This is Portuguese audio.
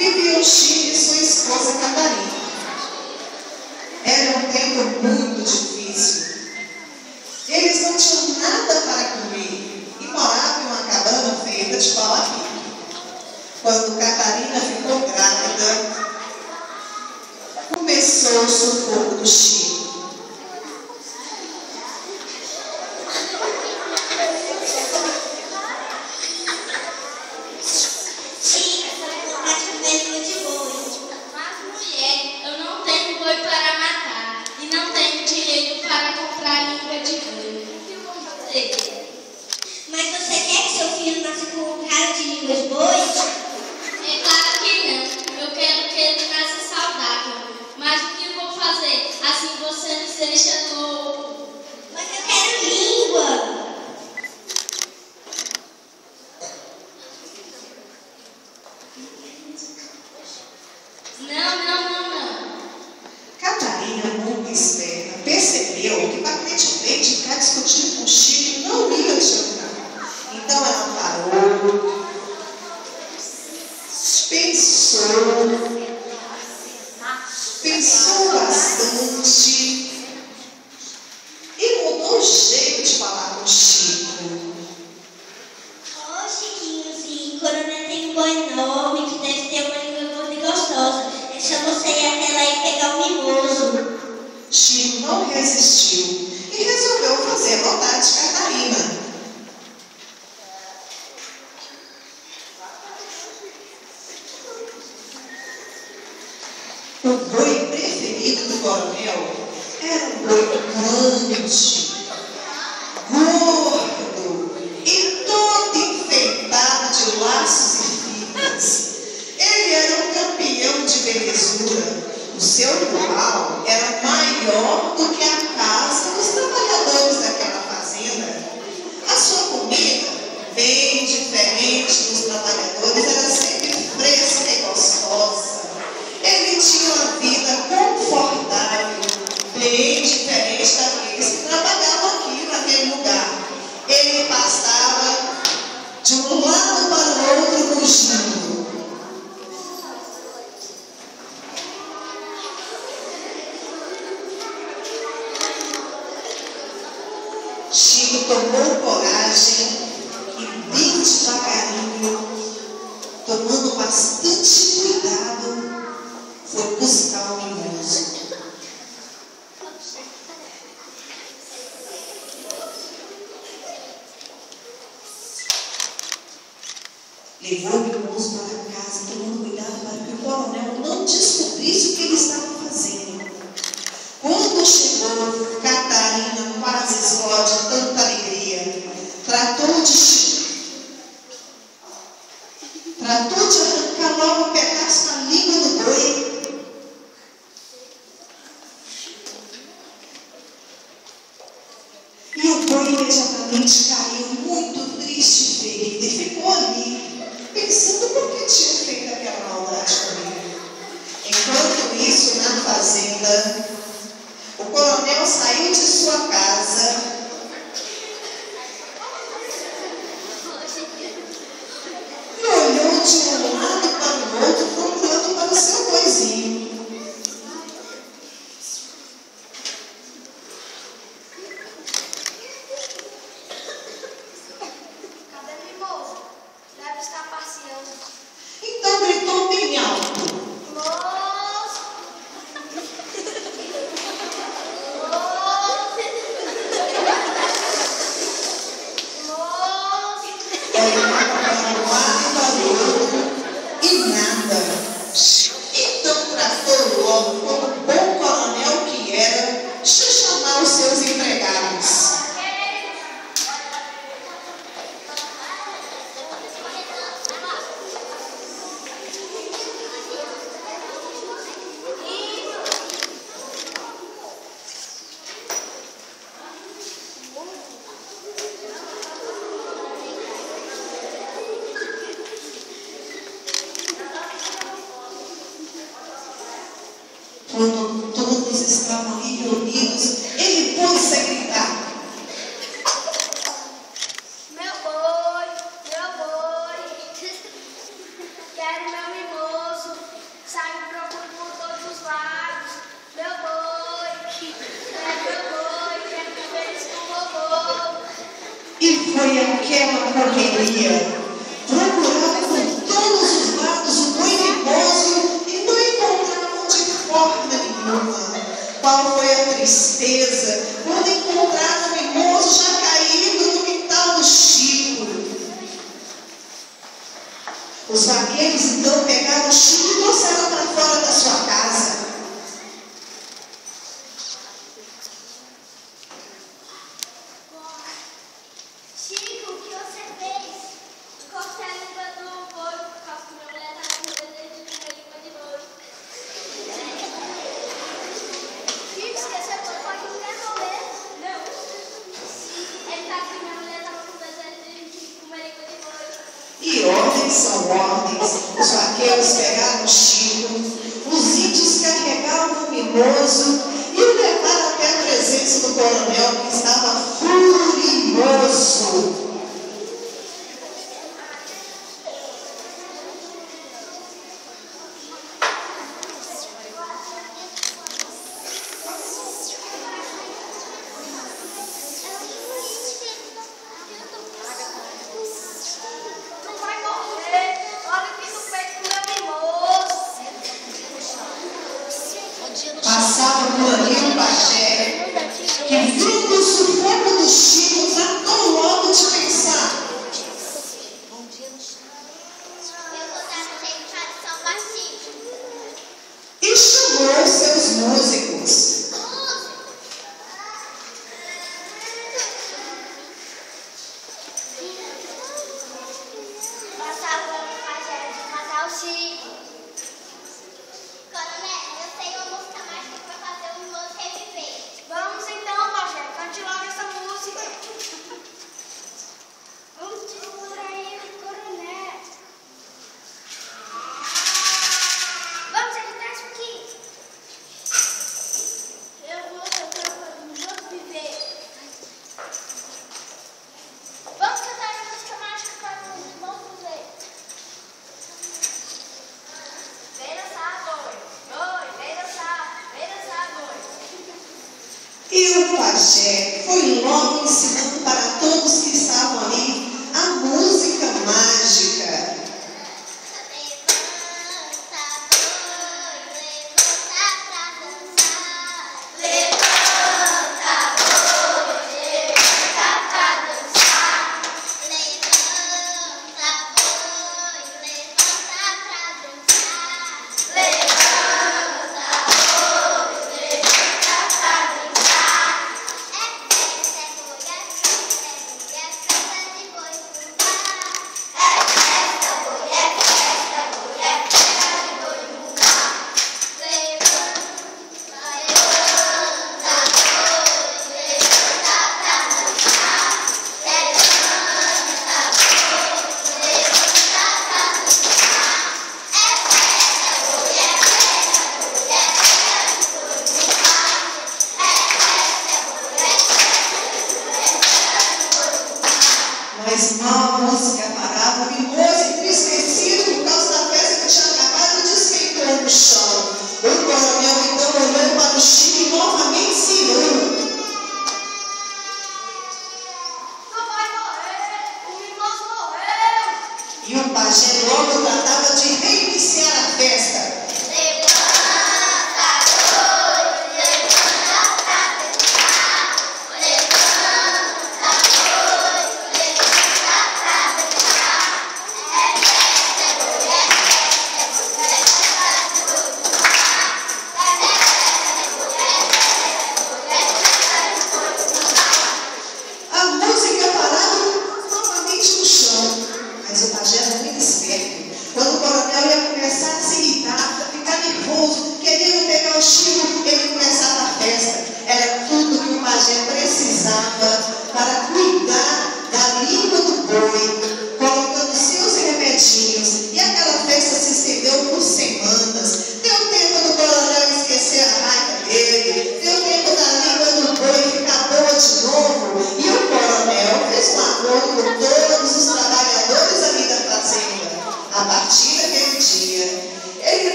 viviam Chico e sua esposa Catarina. Era um tempo muito difícil. Eles não tinham nada para comer e moravam em uma cabana feita de pau a pique. Quando Catarina ficou grávida, começou o sufoco do Chico. Pensou bastante e mudou o jeito de falar com o Chico. Ô Chiquinho, sim, Coronel tem um boi enorme que deve ter uma língua gorda e gostosa. Deixa você ir até lá e pegar o mimoso. Chico não resistiu e resolveu fazer a vontade de Catarina. O boi preferido do coronel era um boi grande, gordo e todo enfeitado de laços e fitas. Ele era um campeão de belezura. O seu curral era maior do que a casa dos trabalhadores daquela fazenda. A sua comida, bem diferente dos trabalhadores, era sempre fresca e gostosa. Ele tinha uma vida confortável, bem diferente daqueles que trabalhavam aqui naquele lugar. Ele passava de um lado para o outro rugindo. Chico tomou coragem e bem devagarinho, tomando bastante cuidado, foi buscar o mimoso. Levou o mimoso para casa, tomando cuidado para que o coronel não descobrisse o que ele estava fazendo. Quando chegou, Catarina quase explode de tanta alegria. Tratou de arrancar logo um pedaço da língua do boi. E o boi imediatamente caiu muito triste e ferido e ficou ali, pensando por que tinha feito aquela maldade comigo. Enquanto isso, na fazenda, o coronel saiu de sua casa e olhou de um lado para o outro, procurando para o seu boizinho. Cadê o mimoso? Deve estar passeando. Então gritou bem alto. Então tratou logo, como bom coronel que era, de chamar os seus empregados. Quando todos estavam ali reunidos, ele pôs-se a gritar. Meu boi, quero meu mimoso. Saio e procuro por todos os lados. Meu boi, quero que eles com robô. E foi aquela correria. Procuravam por todos os lados o boi mimoso e não encontravam de forma nenhuma. Qual foi a tristeza quando encontraram o mimoso já caído no quintal do Chico. Os vaqueiros então pegaram o Chico e trouxeram para fora da sua casa. Chico, o que você fez? Cortei a língua do boi, por causa que minha mulher estava com desejo de comer língua de boi. Chico, esqueceu que o boi não quer morrer? Não. Ele tá aqui, minha mulher estava com desejo de comer língua de boi. E ordens são ordens. Os vaqueiros pegaram o Chico, os índios carregavam o mimoso e o levaram até a presença do coronel, que estava furioso. Não vai morrer. Olha aqui no peito do meu mimoso. Passava por ali o pajé, que vendo o sufoco do Chico, tratou logo de pensar. Eu vou dar um jeito de tradição pacífica. E chamou seus músicos. Passava o pajé de matar o Chico. Coronel, eu sei uma música mágica para fazer o mimoso reviver. Vamos então, pajé, cante logo essa música. Vamos segurar ele, coronel. Vamos editar isso aqui. Eu vou cantar para o mimoso viver. Vamos cantar a música mágica para o mimoso viver. Vem dançar, boi. Boi, vem dançar, boi. E o pajé foi logo ensinando